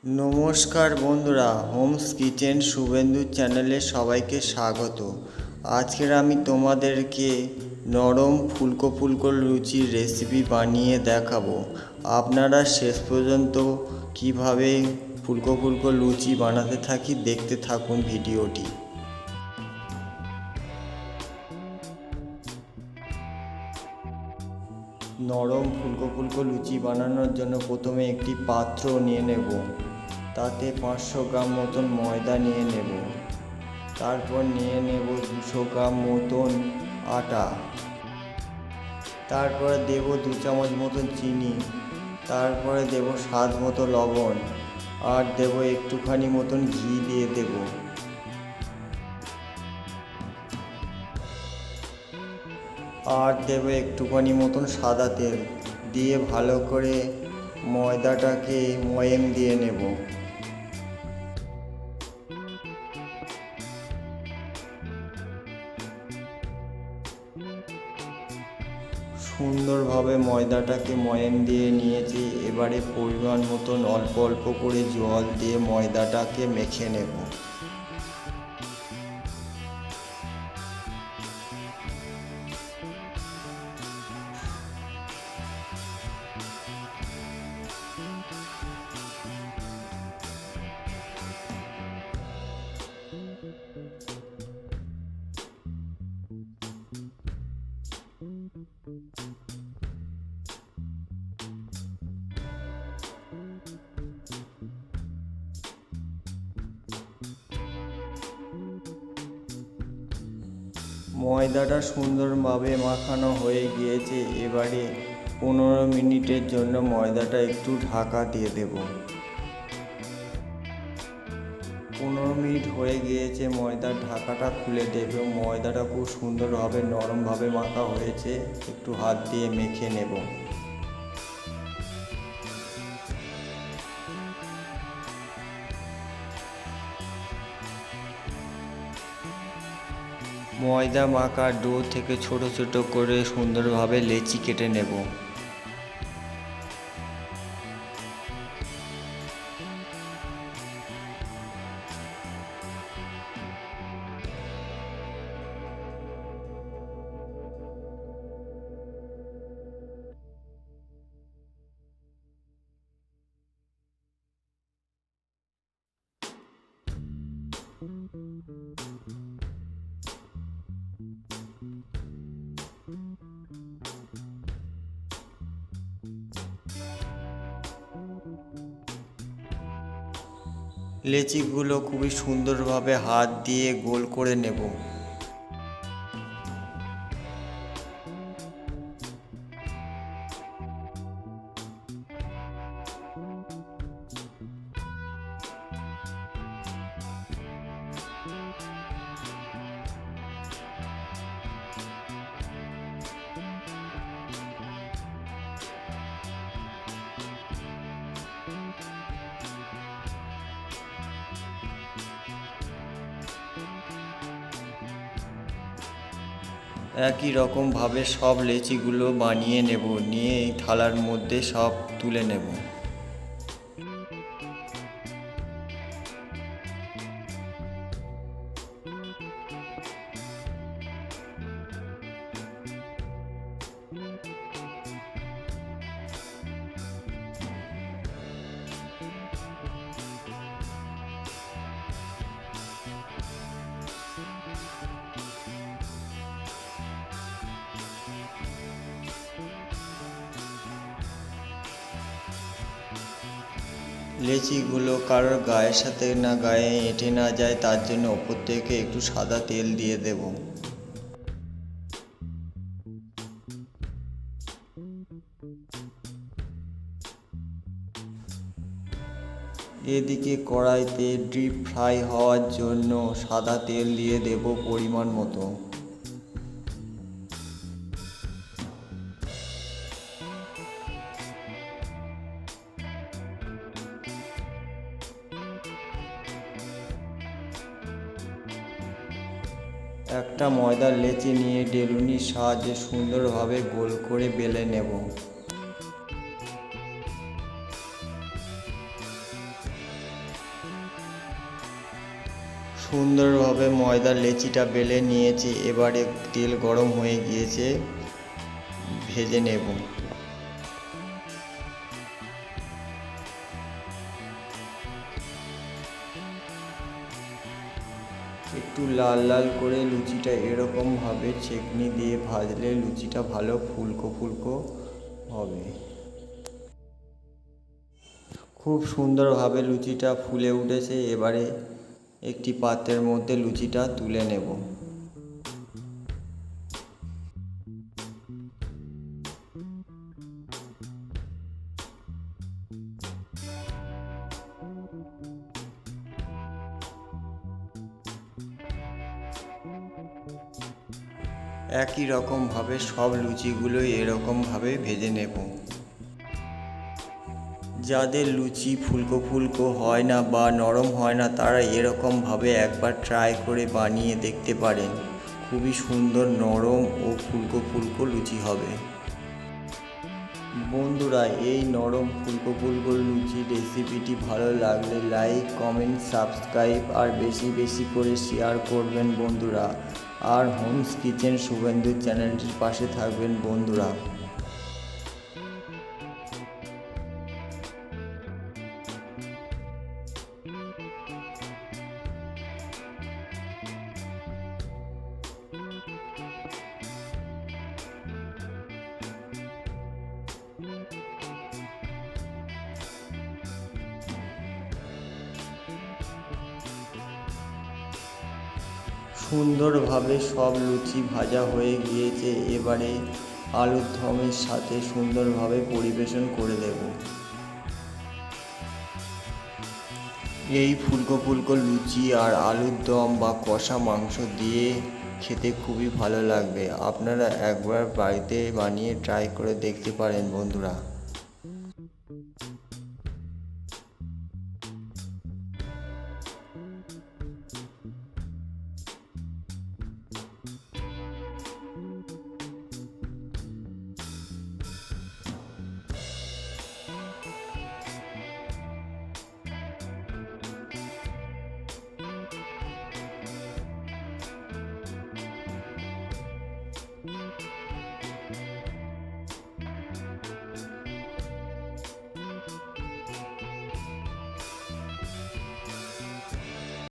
নমস্কার বন্ধুরা, Holmes kitchen Suvendu চ্যানেলে সবাইকে স্বাগত। আজকের আমি তোমাদেরকে নরম ফুলকো ফুলকো লুচির রেসিপি বানিয়ে দেখাবো। আপনারা শেষ পর্যন্ত কিভাবে ফুলকো ফুলকো লুচি বানাতে থাকি দেখতে থাকুন ভিডিওটি। নরম ফুলকো ফুলকো লুচি বানানোর জন্য প্রথমে একটি পাত্র নিয়ে নেব। তাতে 500 গ্রাম মতন ময়দা নিয়ে নেব। তারপর নিয়ে নেব 200 গ্রাম মতন আটা। তারপরে দেব 2 চামচ মতন চিনি। তারপরে দেব স্বাদ মতো লবণ, আর দেব একটুখানি মতন ঘি দিয়ে দেব। আর দেব একটুখানি মতন সাদা তেল দিয়ে ভালো করে ময়দাটাকে ময়াম দিয়ে নেব। সুন্দরভাবে ময়দাটাকে ময়াম দিয়ে নিয়েছি। এবারে পরিমাণ মতন অল্প অল্প করে জল দিয়ে ময়দাটাকে মেখে নেব। ময়দাটা সুন্দরভাবে মাখানো হয়ে গিয়েছে। এবারে 15 মিনিটের জন্য ময়দাটা একটু ঢাকা দিয়ে দেব। 15 মিনিট হয়ে গিয়েছে, ময়দার ঢাকাটা খুলে দেব। ময়দাটা খুব সুন্দরভাবে নরমভাবে মাখা হয়েছে, একটু হাত দিয়ে মেখে নেব। ময়দা মাখা ডো থেকে ছোট ছোট করে সুন্দরভাবে লেচি কেটে নেব। লেচিগুলো খুবই সুন্দরভাবে হাত দিয়ে গোল করে নেব। একই রকমভাবে সব লেচিগুলো বানিয়ে নেব। নিয়ে এই থালার মধ্যে সব তুলে নেব। লেচিগুলো কারোর গায়ের সাথে গায়ে এঁটে না যায়, তার জন্য ওপর থেকে একটু সাদা তেল দিয়ে দেব। এদিকে কড়াইতে ডিপ ফ্রাই হওয়ার জন্য সাদা তেল দিয়ে দেব পরিমাণ মতো। একটা ময়দার লেচি নিয়ে বেলুনির সাহায্যে সুন্দরভাবে গোল করে বেলে নেব। সুন্দরভাবে ময়দার লেচিটা বেলে নিয়েছি। এবারে তেল গরম হয়ে গিয়েছে, ভেজে নেব। একটু লাল লাল করে লুচিটা এরকমভাবে ছেঁকনি দিয়ে ভাজলে লুচিটা ভালো ফুলকো ফুলকো হবে। খুব সুন্দরভাবে লুচিটা ফুলে উঠেছে। এবারে একটি পাত্রের মধ্যে লুচিটা তুলে নেব। একই রকমভাবে সব লুচিগুলো এরকমভাবে ভেজে নেব। যাদের লুচি ফুলকো ফুলকো হয় না বা নরম হয় না, তারা এরকমভাবে একবার ট্রাই করে বানিয়ে দেখতে পারেন। খুবই সুন্দর নরম ও ফুলকো ফুলকো লুচি হবে। বন্ধুরা, এই নরম ফুলকো ফুলকো লুচি রেসিপিটি ভালো লাগলে লাইক, কমেন্ট, সাবস্ক্রাইব আর বেশি বেশি করে শেয়ার করবেন বন্ধুরা। আর হোমস কিচেন শুভেন্দু চ্যানেলটির পাশে থাকবেন বন্ধুরা। সুন্দরভাবে সব লুচি ভাজা হয়ে গিয়েছে। এবারে আলুর দমের সাথে সুন্দরভাবে পরিবেশন করে দেব। এই ফুলকো ফুলকো লুচি আর আলুর দম বা কষা মাংস দিয়ে খেতে খুবই ভালো লাগবে। আপনারা একবার বাড়িতে বানিয়ে ট্রাই করে দেখতে পারেন বন্ধুরা।